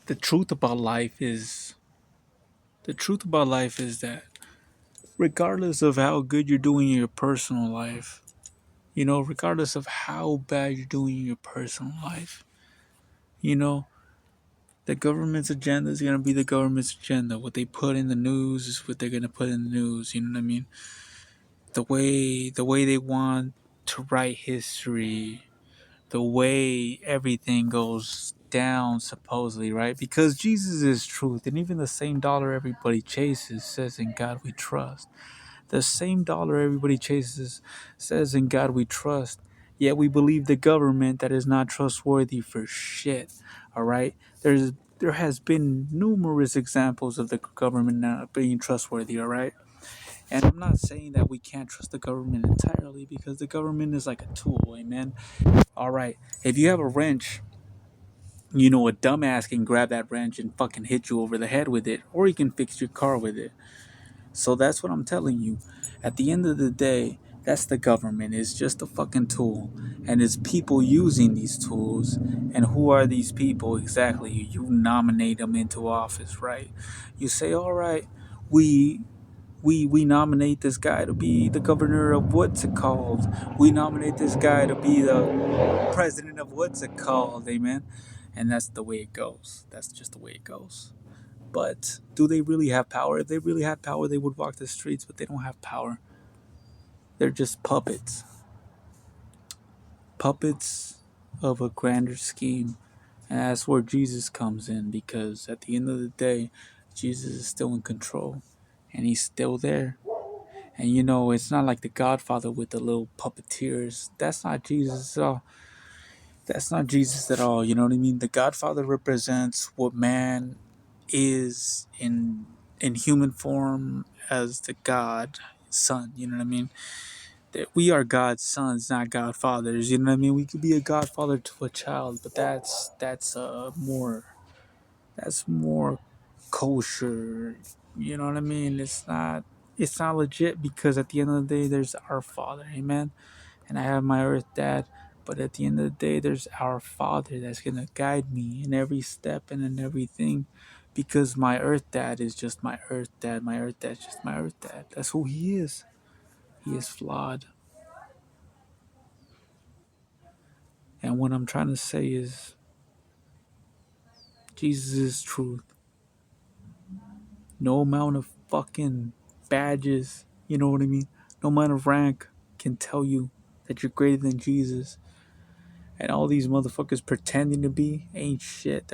the truth about life is the truth about life is that regardless of how good you're doing in your personal life, regardless of how bad you're doing in your personal life, you know, the government's agenda is gonna be the government's agenda. What they put in the news is what they're gonna put in the news. You know what I mean? The way they want to write history, the way everything goes down supposedly, right? Because Jesus is truth, and even the same dollar everybody chases says, "In God we trust." The same dollar everybody chases says, "In God we trust." Yet we believe the government that is not trustworthy for shit. All right, there has been numerous examples of the government not being trustworthy. All right, and I'm not saying that we can't trust the government entirely because the government is like a tool. Amen. All right, if you have a wrench, a dumbass can grab that wrench and fucking hit you over the head with it, or you can fix your car with it. So that's what I'm telling you. At the end of the day, that's the government. It's just a fucking tool. And it's people using these tools. And who are these people exactly? You nominate them into office, right? You say, all right, we we nominate this guy to be the governor of what's it called. We nominate this guy to be the president of what's it called, amen? And that's the way it goes. That's just the way it goes. But do they really have power? If they really had power, they would walk the streets, but they don't have power. They're just puppets. Puppets of a grander scheme. And that's where Jesus comes in because at the end of the day, Jesus is still in control and he's still there. And it's not like the Godfather with the little puppeteers. That's not Jesus at all. That's not Jesus at all. You know what I mean? The Godfather represents what man is in human form as the God Son. You know what I mean? That we are God's sons, not Godfathers. You know what I mean? We could be a Godfather to a child, but that's more kosher. You know what I mean? It's not legit because at the end of the day, there's our Father. Amen. And I have my earth dad. But at the end of the day, there's our Father that's going to guide me in every step and in everything because my earth dad is just my earth dad. My earth dad's just my earth dad. That's who he is. He is flawed. And what I'm trying to say is Jesus is truth. No amount of fucking badges, you know what I mean? No amount of rank can tell you that you're greater than Jesus. And all these motherfuckers pretending to be ain't shit.